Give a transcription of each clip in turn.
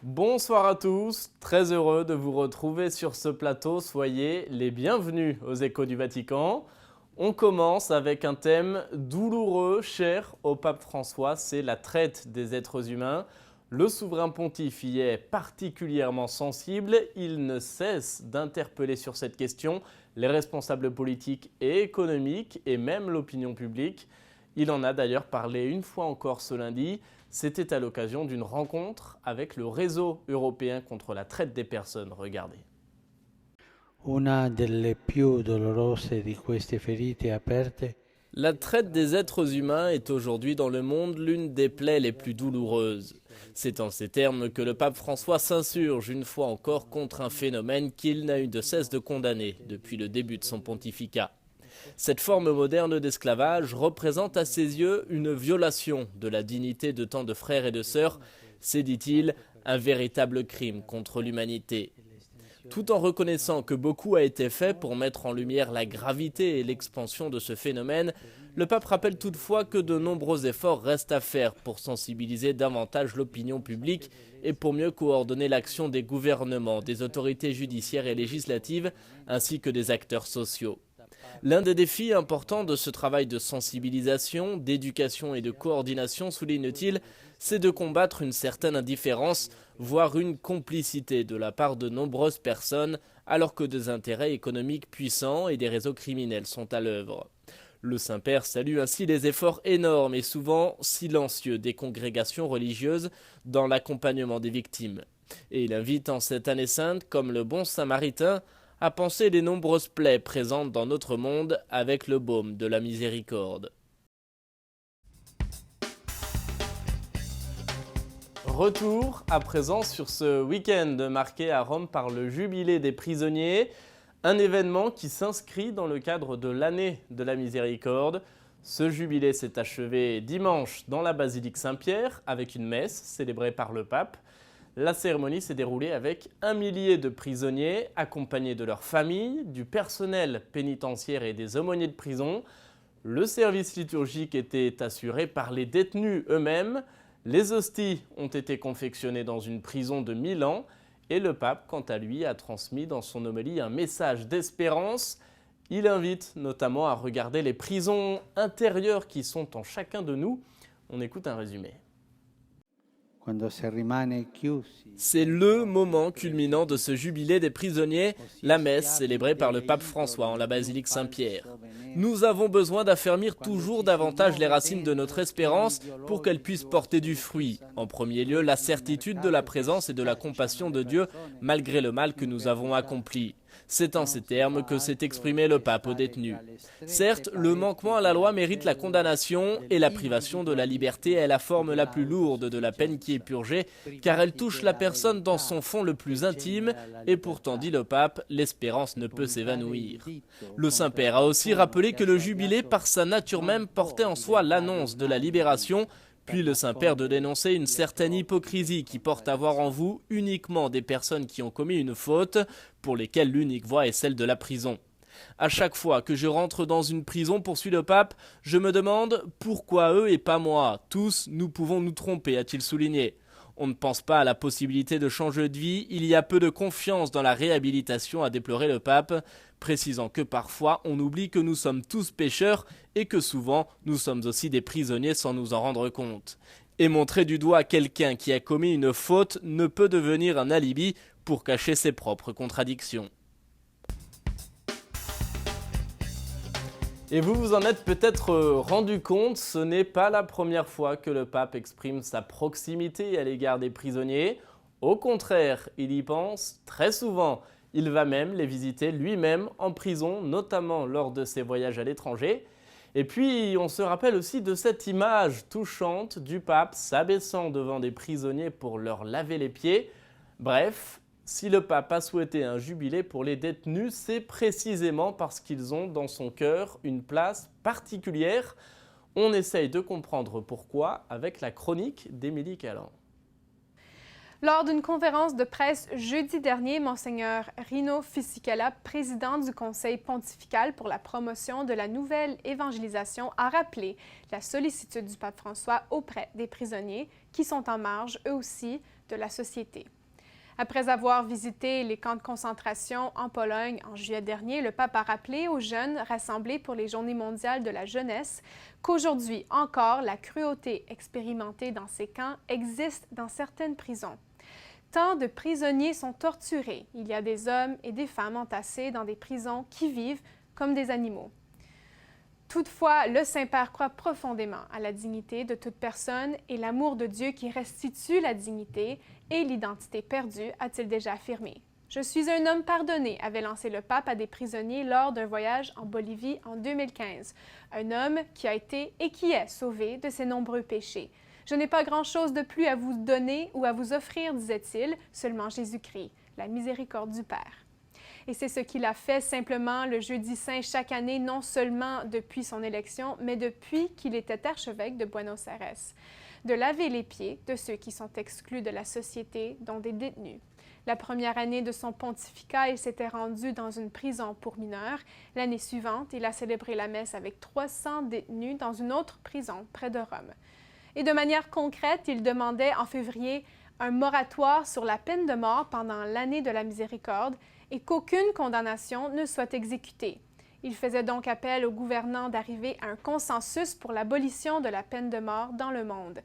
Bonsoir à tous, très heureux de vous retrouver sur ce plateau. Soyez les bienvenus aux Échos du Vatican. On commence avec un thème douloureux, cher au pape François, c'est la traite des êtres humains. Le souverain pontife y est particulièrement sensible. Il ne cesse d'interpeller sur cette question les responsables politiques et économiques et même l'opinion publique. Il en a d'ailleurs parlé une fois encore ce lundi. C'était à l'occasion d'une rencontre avec le réseau européen contre la traite des personnes. Regardez. Una delle più dolorose di queste ferite aperte. La traite des êtres humains est aujourd'hui dans le monde l'une des plaies les plus douloureuses. C'est en ces termes que le pape François s'insurge une fois encore contre un phénomène qu'il n'a eu de cesse de condamner depuis le début de son pontificat. Cette forme moderne d'esclavage représente à ses yeux une violation de la dignité de tant de frères et de sœurs. C'est, dit-il, un véritable crime contre l'humanité. Tout en reconnaissant que beaucoup a été fait pour mettre en lumière la gravité et l'expansion de ce phénomène, le pape rappelle toutefois que de nombreux efforts restent à faire pour sensibiliser davantage l'opinion publique et pour mieux coordonner l'action des gouvernements, des autorités judiciaires et législatives, ainsi que des acteurs sociaux. L'un des défis importants de ce travail de sensibilisation, d'éducation et de coordination, souligne-t-il, c'est de combattre une certaine indifférence, voire une complicité de la part de nombreuses personnes, alors que des intérêts économiques puissants et des réseaux criminels sont à l'œuvre. Le Saint-Père salue ainsi les efforts énormes et souvent silencieux des congrégations religieuses dans l'accompagnement des victimes. Et il invite en cette année sainte, comme le bon Samaritain, à penser les nombreuses plaies présentes dans notre monde avec le baume de la miséricorde. Retour à présent sur ce week-end marqué à Rome par le Jubilé des prisonniers, un événement qui s'inscrit dans le cadre de l'année de la miséricorde. Ce jubilé s'est achevé dimanche dans la basilique Saint-Pierre avec une messe célébrée par le pape. La cérémonie s'est déroulée avec 1 millier de prisonniers accompagnés de leurs familles, du personnel pénitentiaire et des aumôniers de prison. Le service liturgique était assuré par les détenus eux-mêmes. Les hosties ont été confectionnées dans une prison de Milan et le pape, quant à lui, a transmis dans son homélie un message d'espérance. Il invite notamment à regarder les prisons intérieures qui sont en chacun de nous. On écoute un résumé. C'est le moment culminant de ce jubilé des prisonniers, la messe célébrée par le pape François en la basilique Saint-Pierre. Nous avons besoin d'affermir toujours davantage les racines de notre espérance pour qu'elles puissent porter du fruit. En premier lieu, la certitude de la présence et de la compassion de Dieu malgré le mal que nous avons accompli. C'est en ces termes que s'est exprimé le pape aux détenus. Certes, le manquement à la loi mérite la condamnation et la privation de la liberté est la forme la plus lourde de la peine qui est purgée, car elle touche la personne dans son fond le plus intime, et pourtant, dit le pape, l'espérance ne peut s'évanouir. Le Saint-Père a aussi rappelé que le jubilé, par sa nature même, portait en soi l'annonce de la libération, puis le Saint-Père de dénoncer une certaine hypocrisie qui porte à voir en vous uniquement des personnes qui ont commis une faute, pour lesquelles l'unique voie est celle de la prison. À chaque fois que je rentre dans une prison, poursuit le pape, je me demande pourquoi eux et pas moi. Tous, nous pouvons nous tromper, a-t-il souligné. On ne pense pas à la possibilité de changer de vie, il y a peu de confiance dans la réhabilitation, a déploré le pape, précisant que parfois on oublie que nous sommes tous pécheurs et que souvent nous sommes aussi des prisonniers sans nous en rendre compte. Et montrer du doigt quelqu'un qui a commis une faute ne peut devenir un alibi pour cacher ses propres contradictions. Et vous vous en êtes peut-être rendu compte, ce n'est pas la première fois que le pape exprime sa proximité à l'égard des prisonniers. Au contraire, il y pense très souvent. Il va même les visiter lui-même en prison, notamment lors de ses voyages à l'étranger. Et puis, on se rappelle aussi de cette image touchante du pape s'abaissant devant des prisonniers pour leur laver les pieds. Bref, si le pape a souhaité un jubilé pour les détenus, c'est précisément parce qu'ils ont dans son cœur une place particulière. On essaye de comprendre pourquoi avec la chronique d'Émilie Callan. Lors d'une conférence de presse jeudi dernier, Monseigneur Rino Fisichella, président du Conseil pontifical pour la promotion de la nouvelle évangélisation, a rappelé la sollicitude du pape François auprès des prisonniers qui sont en marge, eux aussi, de la société. Après avoir visité les camps de concentration en Pologne en juillet dernier, le pape a rappelé aux jeunes rassemblés pour les Journées mondiales de la jeunesse qu'aujourd'hui encore, la cruauté expérimentée dans ces camps existe dans certaines prisons. Tant de prisonniers sont torturés. Il y a des hommes et des femmes entassés dans des prisons qui vivent comme des animaux. Toutefois, le Saint-Père croit profondément à la dignité de toute personne et l'amour de Dieu qui restitue la dignité et l'identité perdue, a-t-il déjà affirmé. « Je suis un homme pardonné », avait lancé le pape à des prisonniers lors d'un voyage en Bolivie en 2015. Un homme qui a été et qui est sauvé de ses nombreux péchés. « Je n'ai pas grand-chose de plus à vous donner ou à vous offrir, disait-il, seulement Jésus-Christ, la miséricorde du Père. » Et c'est ce qu'il a fait simplement le Jeudi Saint chaque année, non seulement depuis son élection, mais depuis qu'il était archevêque de Buenos Aires. De laver les pieds de ceux qui sont exclus de la société, dont des détenus. La première année de son pontificat, il s'était rendu dans une prison pour mineurs. L'année suivante, il a célébré la messe avec 300 détenus dans une autre prison près de Rome. Et de manière concrète, il demandait en février un moratoire sur la peine de mort pendant l'année de la miséricorde et qu'aucune condamnation ne soit exécutée. Il faisait donc appel aux gouvernants d'arriver à un consensus pour l'abolition de la peine de mort dans le monde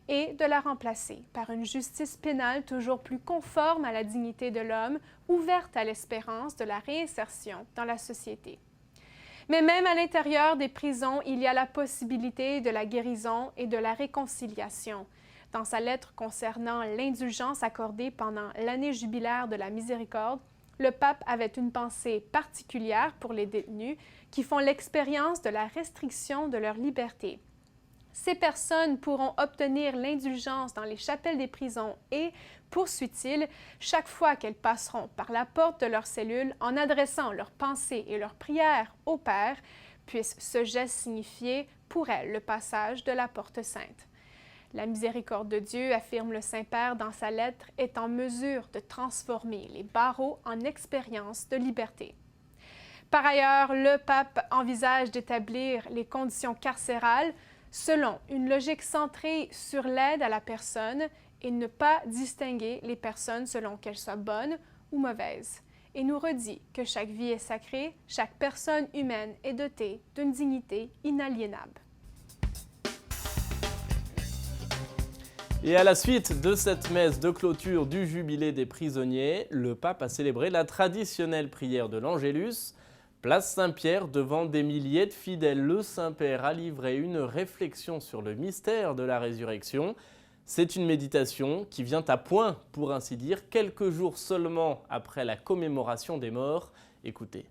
et de la remplacer par une justice pénale toujours plus conforme à la dignité de l'homme, ouverte à l'espérance de la réinsertion dans la société. Mais même à l'intérieur des prisons, il y a la possibilité de la guérison et de la réconciliation. Dans sa lettre concernant l'indulgence accordée pendant l'année jubilaire de la miséricorde, le pape avait une pensée particulière pour les détenus qui font l'expérience de la restriction de leur liberté. Ces personnes pourront obtenir l'indulgence dans les chapelles des prisons et, poursuit-il, chaque fois qu'elles passeront par la porte de leur cellule en adressant leurs pensées et leurs prières au Père, puisse ce geste signifier pour elles le passage de la porte sainte. La miséricorde de Dieu, affirme le Saint-Père dans sa lettre, est en mesure de transformer les barreaux en expérience de liberté. Par ailleurs, le pape envisage d'établir les conditions carcérales selon une logique centrée sur l'aide à la personne et ne pas distinguer les personnes selon qu'elles soient bonnes ou mauvaises. Et nous redit que chaque vie est sacrée, chaque personne humaine est dotée d'une dignité inaliénable. Et à la suite de cette messe de clôture du Jubilé des prisonniers, le pape a célébré la traditionnelle prière de l'Angélus. Place Saint-Pierre, devant des milliers de fidèles, le Saint-Père a livré une réflexion sur le mystère de la résurrection. C'est une méditation qui vient à point, pour ainsi dire, quelques jours seulement après la commémoration des morts. Écoutez.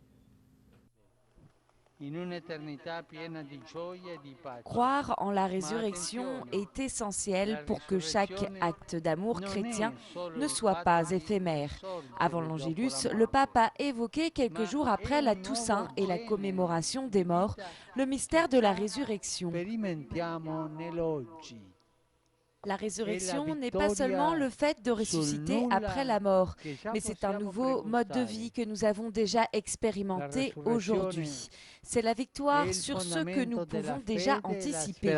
Croire en la résurrection est essentiel pour que chaque acte d'amour chrétien ne soit pas éphémère. Avant l'Angélus, le pape a évoqué quelques jours après la Toussaint et la commémoration des morts, le mystère de la résurrection. La résurrection n'est pas seulement le fait de ressusciter après la mort, mais c'est un nouveau mode de vie que nous avons déjà expérimenté aujourd'hui. C'est la victoire sur ce que nous pouvons déjà anticiper.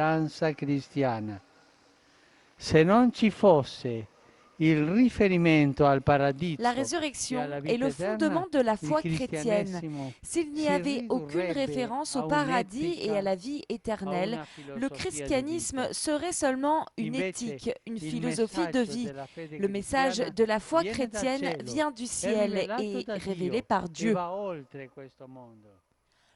La résurrection est le fondement de la foi chrétienne. S'il n'y avait aucune référence au paradis et à la vie éternelle, le christianisme serait seulement une éthique, une philosophie de vie. Le message de la foi chrétienne vient du ciel et est révélé par Dieu.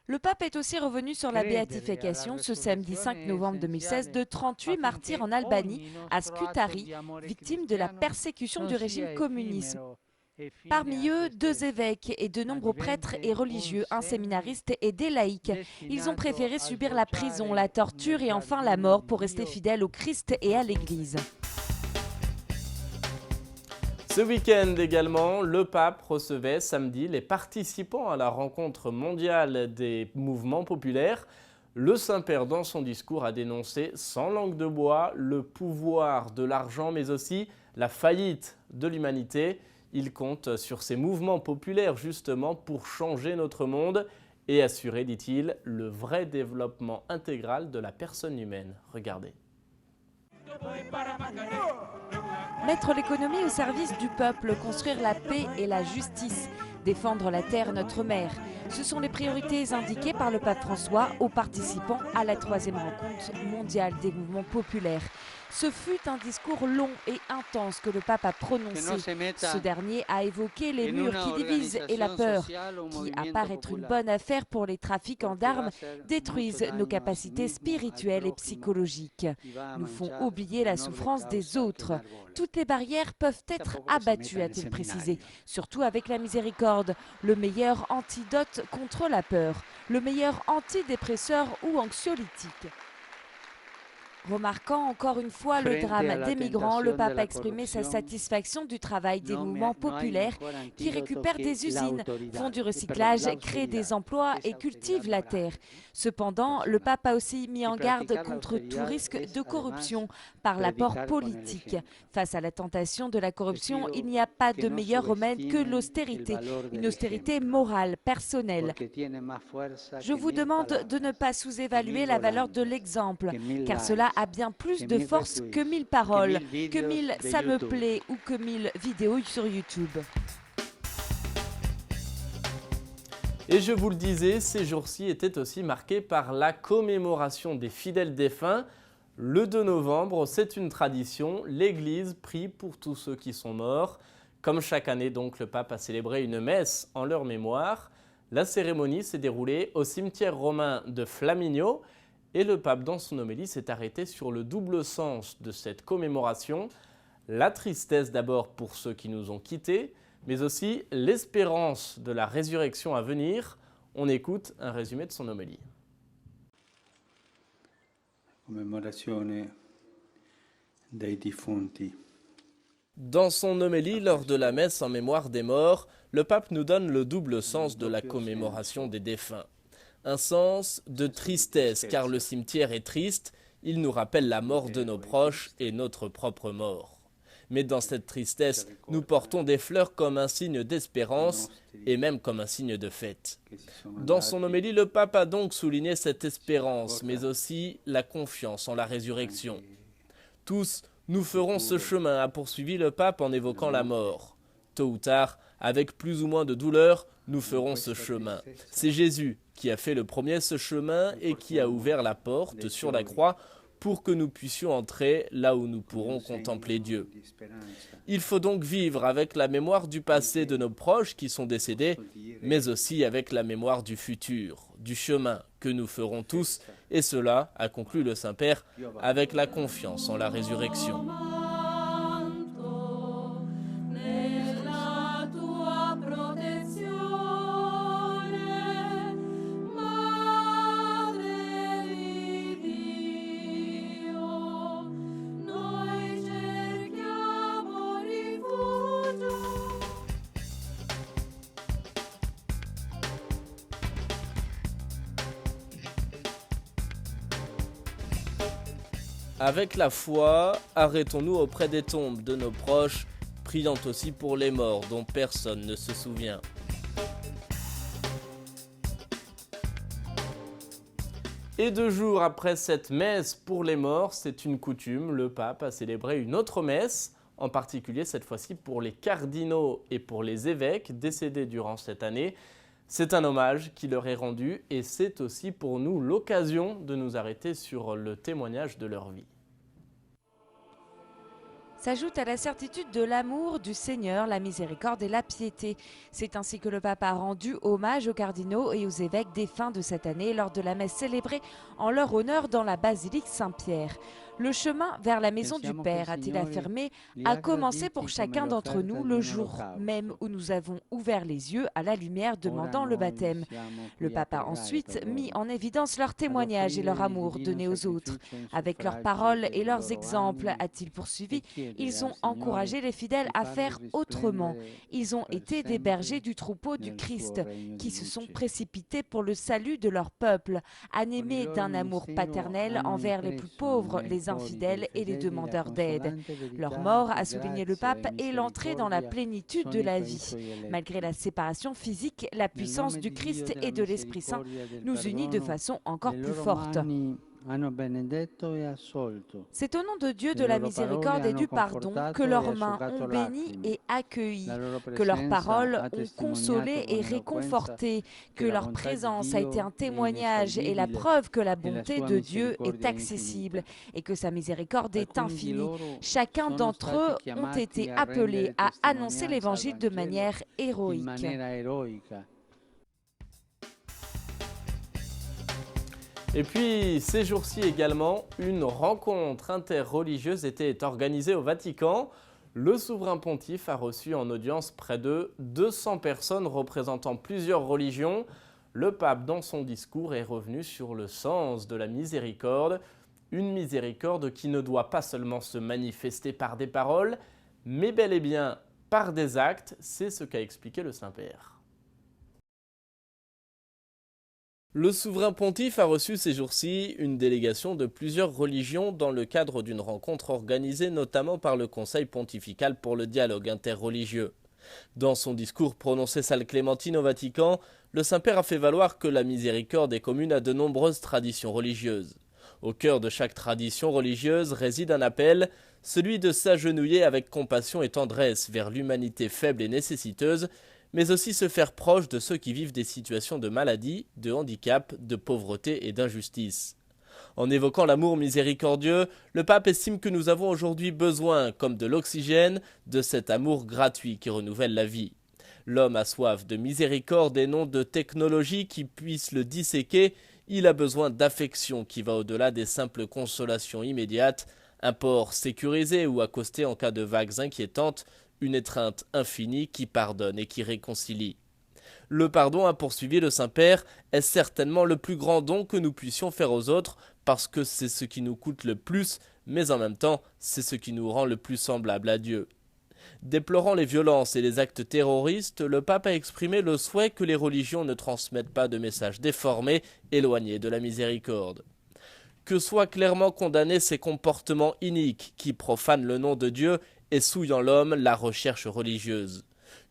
Le pape est aussi revenu sur la béatification ce samedi 5 novembre 2016 de 38 martyrs en Albanie, à Scutari, victimes de la persécution du régime communiste. Parmi eux, 2 évêques et de nombreux prêtres et religieux, un séminariste et des laïcs. Ils ont préféré subir la prison, la torture et enfin la mort pour rester fidèles au Christ et à l'Église. Ce week-end également, le pape recevait samedi les participants à la rencontre mondiale des mouvements populaires. Le Saint-Père, dans son discours, a dénoncé sans langue de bois le pouvoir de l'argent, mais aussi la faillite de l'humanité. Il compte sur ces mouvements populaires justement pour changer notre monde et assurer, dit-il, le vrai développement intégral de la personne humaine. Regardez. Mettre l'économie au service du peuple, construire la paix et la justice, défendre la terre, notre mère. Ce sont les priorités indiquées par le pape François aux participants à la 3e rencontre mondiale des mouvements populaires. Ce fut un discours long et intense que le pape a prononcé. Ce dernier a évoqué les murs qui divisent et la peur, qui, à part être une bonne affaire pour les trafiquants d'armes, détruisent nos capacités spirituelles et psychologiques, nous font oublier la souffrance des autres. Toutes les barrières peuvent être abattues, a-t-il précisé, surtout avec la miséricorde, le meilleur antidote contre la peur, le meilleur antidépresseur ou anxiolytique. Remarquant encore une fois le drame des migrants, le pape a exprimé sa satisfaction du travail des mouvements populaires qui récupèrent des usines, font du recyclage, créent des emplois et cultivent la terre. Cependant, le pape a aussi mis en garde contre tout risque de corruption par l'apport politique. Face à la tentation de la corruption, il n'y a pas de meilleur remède que l'austérité, une austérité morale, personnelle. Je vous demande de ne pas sous-évaluer la valeur de l'exemple, car cela a bien plus de force que 1000 paroles, que 1000 « ça me plaît » ou que 1000 vidéos sur YouTube. Et je vous le disais, ces jours-ci étaient aussi marqués par la commémoration des fidèles défunts. Le 2 novembre, c'est une tradition, l'Église prie pour tous ceux qui sont morts. Comme chaque année, donc, le pape a célébré une messe en leur mémoire. La cérémonie s'est déroulée au cimetière romain de Flaminio. Et le pape, dans son homélie, s'est arrêté sur le double sens de cette commémoration. La tristesse d'abord pour ceux qui nous ont quittés, mais aussi l'espérance de la résurrection à venir. On écoute un résumé de son homélie. Commemorazione dei defunti. Dans son homélie, lors de la messe en mémoire des morts, le pape nous donne le double sens de la commémoration des défunts. Un sens de tristesse, car le cimetière est triste, il nous rappelle la mort de nos proches et notre propre mort. Mais dans cette tristesse, nous portons des fleurs comme un signe d'espérance et même comme un signe de fête. Dans son homélie, le pape a donc souligné cette espérance, mais aussi la confiance en la résurrection. Tous, nous ferons ce chemin, a poursuivi le pape en évoquant la mort. Tôt ou tard, avec plus ou moins de douleur, nous ferons ce chemin. C'est Jésus qui a fait le premier ce chemin et qui a ouvert la porte sur la croix pour que nous puissions entrer là où nous pourrons contempler Dieu. Il faut donc vivre avec la mémoire du passé de nos proches qui sont décédés, mais aussi avec la mémoire du futur, du chemin que nous ferons tous, et cela, a conclu le Saint-Père, avec la confiance en la résurrection. Avec la foi, arrêtons-nous auprès des tombes de nos proches, priant aussi pour les morts dont personne ne se souvient. Et 2 jours après cette messe pour les morts, c'est une coutume, le pape a célébré une autre messe, en particulier cette fois-ci pour les cardinaux et pour les évêques décédés durant cette année. C'est un hommage qui leur est rendu et c'est aussi pour nous l'occasion de nous arrêter sur le témoignage de leur vie. S'ajoute à la certitude de l'amour du Seigneur, la miséricorde et la piété. C'est ainsi que le pape a rendu hommage aux cardinaux et aux évêques défunts de cette année lors de la messe célébrée en leur honneur dans la basilique Saint-Pierre. Le chemin vers la maison du Père, a-t-il affirmé, a commencé pour chacun d'entre nous le jour même où nous avons ouvert les yeux à la lumière demandant le baptême. Le pape a ensuite mis en évidence leur témoignage et leur amour donné aux autres. Avec leurs paroles et leurs exemples, a-t-il poursuivi, ils ont encouragé les fidèles à faire autrement. Ils ont été des bergers du troupeau du Christ, qui se sont précipités pour le salut de leur peuple, animés d'un amour paternel envers les plus pauvres, les infidèles et les demandeurs d'aide. Leur mort, a souligné le pape, est l'entrée dans la plénitude de la vie. Malgré la séparation physique, la puissance du Christ et de l'Esprit Saint nous unit de façon encore plus forte. C'est au nom de Dieu, de la miséricorde et du pardon que leurs mains ont béni et accueilli, que leurs paroles ont consolé et réconforté, que leur présence a été un témoignage et la preuve que la bonté de Dieu est accessible et que sa miséricorde est infinie. Chacun d'entre eux ont été appelés à annoncer l'Évangile de manière héroïque. Et puis, ces jours-ci également, une rencontre interreligieuse était organisée au Vatican. Le souverain pontife a reçu en audience près de 200 personnes représentant plusieurs religions. Le pape, dans son discours, est revenu sur le sens de la miséricorde. Une miséricorde qui ne doit pas seulement se manifester par des paroles, mais bel et bien par des actes. C'est ce qu'a expliqué le Saint-Père. Le souverain pontife a reçu ces jours-ci une délégation de plusieurs religions dans le cadre d'une rencontre organisée notamment par le Conseil pontifical pour le dialogue interreligieux. Dans son discours prononcé salle Clémentine au Vatican, le Saint-Père a fait valoir que la miséricorde est commune à de nombreuses traditions religieuses. Au cœur de chaque tradition religieuse réside un appel, celui de s'agenouiller avec compassion et tendresse vers l'humanité faible et nécessiteuse, mais aussi se faire proche de ceux qui vivent des situations de maladie, de handicap, de pauvreté et d'injustice. En évoquant l'amour miséricordieux, le pape estime que nous avons aujourd'hui besoin, comme de l'oxygène, de cet amour gratuit qui renouvelle la vie. L'homme a soif de miséricorde et non de technologie qui puisse le disséquer. Il a besoin d'affection qui va au-delà des simples consolations immédiates, un port sécurisé ou accosté en cas de vagues inquiétantes, une étreinte infinie qui pardonne et qui réconcilie. Le pardon, a poursuivi le Saint-Père, est certainement le plus grand don que nous puissions faire aux autres parce que c'est ce qui nous coûte le plus, mais en même temps, c'est ce qui nous rend le plus semblable à Dieu. Déplorant les violences et les actes terroristes, le pape a exprimé le souhait que les religions ne transmettent pas de messages déformés, éloignés de la miséricorde. Que soient clairement condamnés ces comportements iniques qui profanent le nom de Dieu et souillent en l'homme la recherche religieuse.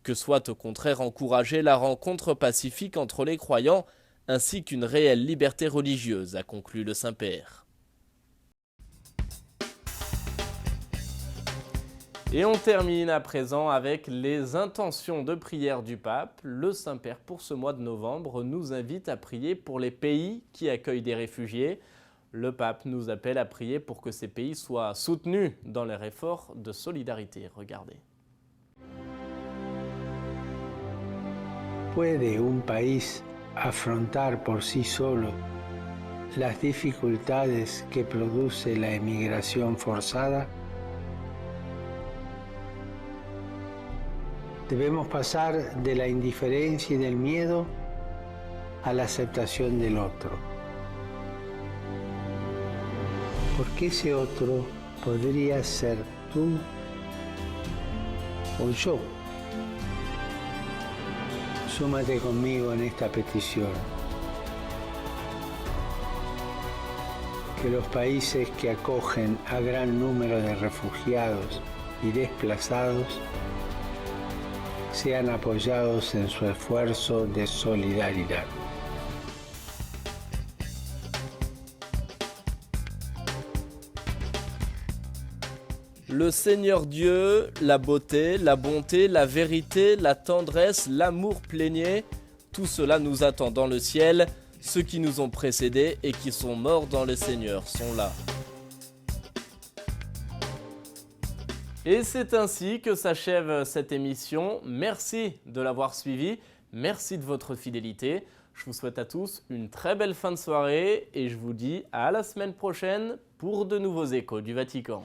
Que soit au contraire encouragée la rencontre pacifique entre les croyants, ainsi qu'une réelle liberté religieuse, a conclu le Saint-Père. Et on termine à présent avec les intentions de prière du pape. Le Saint-Père, pour ce mois de novembre, nous invite à prier pour les pays qui accueillent des réfugiés. Le pape nous appelle à prier pour que ces pays soient soutenus dans leurs efforts de solidarité. Regardez. ¿Puede un país afrontar por sí solo las dificultades que produce la emigración forzada? Debemos pasar de la indiferencia y del miedo a la aceptación del otro. Porque ese otro podría ser tú o yo. Súmate conmigo en esta petición. Que los países que acogen a gran número de refugiados y desplazados sean apoyados en su esfuerzo de solidaridad. Le Seigneur Dieu, la beauté, la bonté, la vérité, la tendresse, l'amour plénier, tout cela nous attend dans le ciel. Ceux qui nous ont précédés et qui sont morts dans le Seigneur sont là. Et c'est ainsi que s'achève cette émission. Merci de l'avoir suivi. Merci de votre fidélité. Je vous souhaite à tous une très belle fin de soirée et je vous dis à la semaine prochaine pour de nouveaux échos du Vatican.